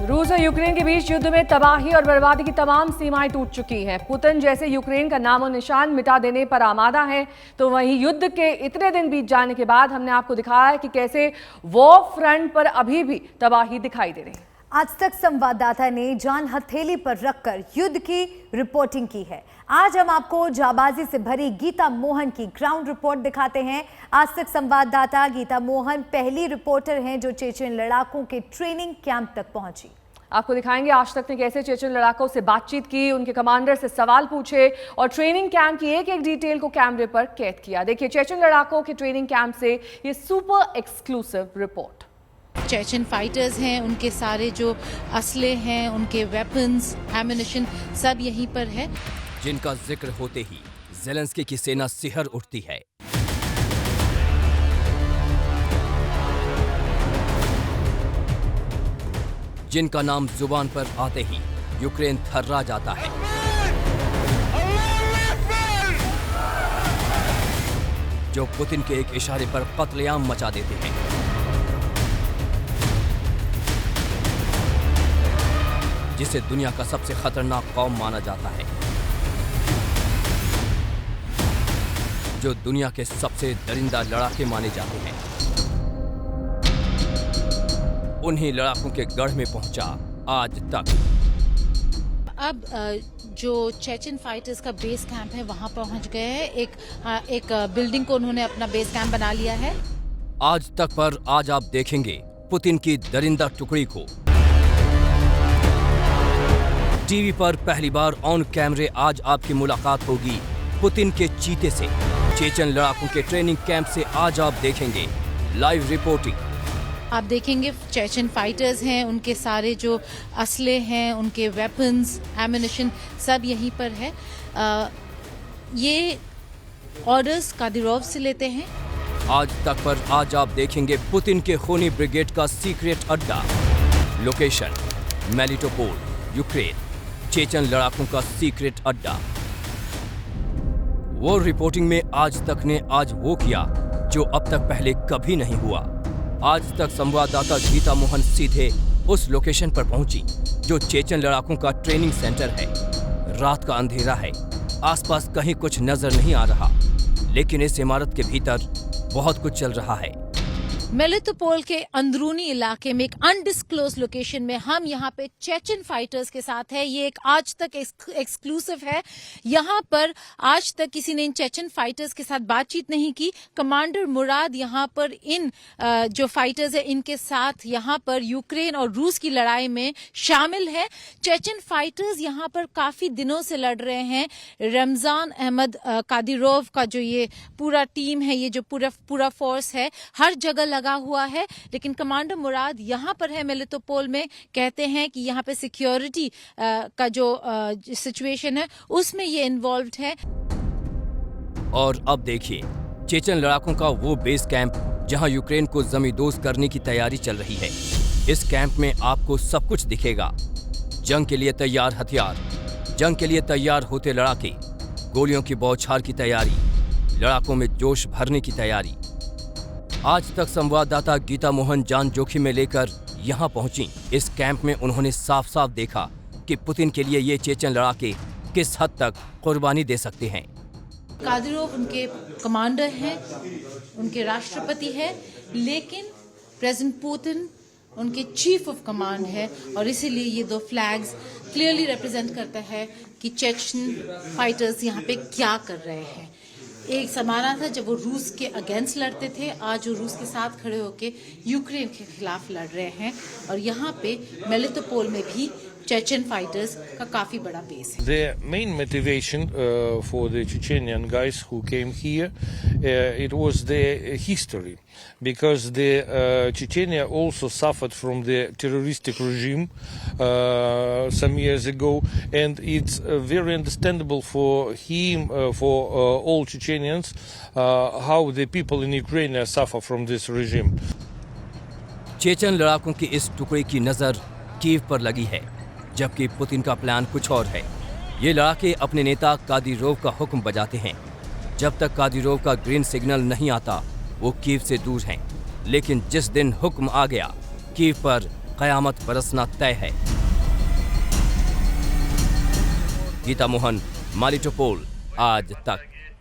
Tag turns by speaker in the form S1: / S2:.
S1: रूस और यूक्रेन के बीच युद्ध में तबाही और बर्बादी की तमाम सीमाएं टूट चुकी हैं। पुतिन जैसे यूक्रेन का नामो निशान मिटा देने पर आमादा हैं, तो वहीं युद्ध के इतने दिन बीत जाने के बाद हमने आपको दिखाया है कि कैसे वॉर फ्रंट पर अभी भी तबाही दिखाई दे रही है।
S2: आज तक संवाददाता ने जान हथेली पर रखकर युद्ध की रिपोर्टिंग की है। आज हम आपको जाबाजी से भरी गीता मोहन की ग्राउंड रिपोर्ट दिखाते हैं। आज तक संवाददाता गीता मोहन पहली रिपोर्टर हैं जो चेचन लड़ाकों के ट्रेनिंग कैंप तक पहुंची।
S1: आपको दिखाएंगे आज तक ने कैसे चेचन लड़ाकों से बातचीत की, उनके कमांडर से सवाल पूछे और ट्रेनिंग कैंप की एक एक डिटेल को कैमरे पर कैद किया। देखिए चेचन लड़ाकों के ट्रेनिंग कैंप से ये super exclusive report.
S3: Chechen fighters हैं, उनके सारे जो असले हैं, उनके वेपन्स, एम्युनिशन सब यहीं पर है,
S4: जिनका जिक्र होते ही ज़ेलेंस्की की सेना सिहर उठती है। जिनका नाम जुबान पर आते ही यूक्रेन थर्रा जाता है। जो पुतिन के एक इशारे पर कत्लेआम मचा देते हैं। जिसे दुनिया का सबसे खतरनाक कौम माना जाता है, जो दुनिया के सबसे दरिंदा लड़ाके माने जाते हैं। उन्हीं लड़ाकों के गढ़ में पहुंचा आज तक।
S3: अब जो चेचन फाइटर्स का बेस कैंप है वहां पहुंच गए हैं। एक बिल्डिंग को उन्होंने अपना बेस कैंप बना लिया है।
S4: आज तक पर आज आप देखेंगे पुतिन की दरिंदा टुकड़ी को। टीवी पर पहली बार ऑन कैमरे आज आपकी मुलाकात होगी पुतिन के चीते से। चेचन लड़ाकों के ट्रेनिंग कैंप से आज आप देखेंगे लाइव रिपोर्टिंग।
S3: आप देखेंगे चेचन फाइटर्स हैं, उनके सारे जो असले हैं, उनके वेपन्स, एम्युनिशन सब यहीं पर है। ये ऑर्डर्स कादिरोव से लेते हैं।
S4: आज तक पर आज आप देखेंगे पुतिन के खूनी ब्रिगेड का सीक्रेट अड्डा। Location Melitopol, Ukraine. चेचन लड़ाकों का सीक्रेट अड्डा। वो रिपोर्टिंग में आज तक ने आज वो किया जो अब तक पहले कभी नहीं हुआ। आज तक संवाददाता गीता मोहन सीधे उस लोकेशन पर पहुंची जो चेचन लड़ाकों का ट्रेनिंग सेंटर है। रात का अंधेरा है, आसपास कहीं कुछ नजर नहीं आ रहा, लेकिन इस इमारत के भीतर बहुत कुछ चल रहा है।
S3: मेलिटोपोल के अंदरूनी इलाके में एक अनडिस्क्लोज लोकेशन में हम यहाँ पे चेचन फाइटर्स के साथ है। ये एक आज तक एक्सक्लूसिव है। यहाँ पर आज तक किसी ने इन चेचन फाइटर्स के साथ बातचीत नहीं की। कमांडर मुराद यहाँ पर इन जो फाइटर्स है इनके साथ यहाँ पर यूक्रेन और रूस की लड़ाई में शामिल है। चेचन फाइटर्स यहाँ पर काफी दिनों से लड़ रहे हैं। रमजान अहमद कादिरोव का जो ये पूरा टीम है, ये जो पूरा फोर्स है, हर जगह लगा हुआ है। लेकिन कमांडर मुराद यहाँ पर है मेलिटोपोल में, कहते हैं कि यहाँ पे सिक्योरिटी का जो सिचुएशन है उसमें ये इन्वॉल्व्ड है।
S4: और अब देखिए चेचन लड़ाकों का वो बेस कैंप जहां यूक्रेन को जमींदोज करने की तैयारी चल रही है। इस कैंप में आपको सब कुछ दिखेगा। जंग के लिए तैयार हथियार, जंग के लिए तैयार होते लड़ाके, गोलियों की बौछार की तैयारी, लड़ाकों में जोश भरने की तैयारी। आज तक संवाददाता गीता मोहन जान जोखिम में लेकर यहां पहुंची। इस कैंप में उन्होंने साफ साफ देखा कि पुतिन के लिए ये चेचन लड़ाके किस हद तक कुर्बानी दे सकते हैं।
S3: कादिरोव उनके कमांडर हैं, उनके राष्ट्रपति हैं, लेकिन प्रेसिडेंट पुतिन उनके चीफ ऑफ कमांड है। और इसीलिए ये दो फ्लैग्स क्लियरली रिप्रेजेंट करता है कि चेचन फाइटर्स यहाँ पे क्या कर रहे हैं। एक जमाना था जब वो रूस के अगेंस्ट लड़ते थे, आज वो रूस के साथ खड़े होकर यूक्रेन के खिलाफ लड़ रहे हैं। और यहाँ पे मेलिटोपोल में भी चेचन फाइटर्स का काफी बड़ा बेस है।
S5: The main motivation for the Chechenian guys who came here, it was the history, because the Chechnya also suffered from the terroristic regime some years ago, and it's very understandable for him, for all Chechenians, how the people in Ukraine suffer from this regime.
S4: Chechen लड़ाकों की इस टुकड़ी की नजर Kyiv पर लगी है, जबकि पुतिन का प्लान कुछ और है। ये लड़ाके अपने नेता कादिरोव का हुक्म बजाते हैं। जब तक कादिरोव का ग्रीन सिग्नल नहीं आता वो कीव से दूर हैं। लेकिन जिस दिन हुक्म आ गया कीव पर कयामत बरसना तय है। गीता मोहन, मेलिटोपोल, आज तक।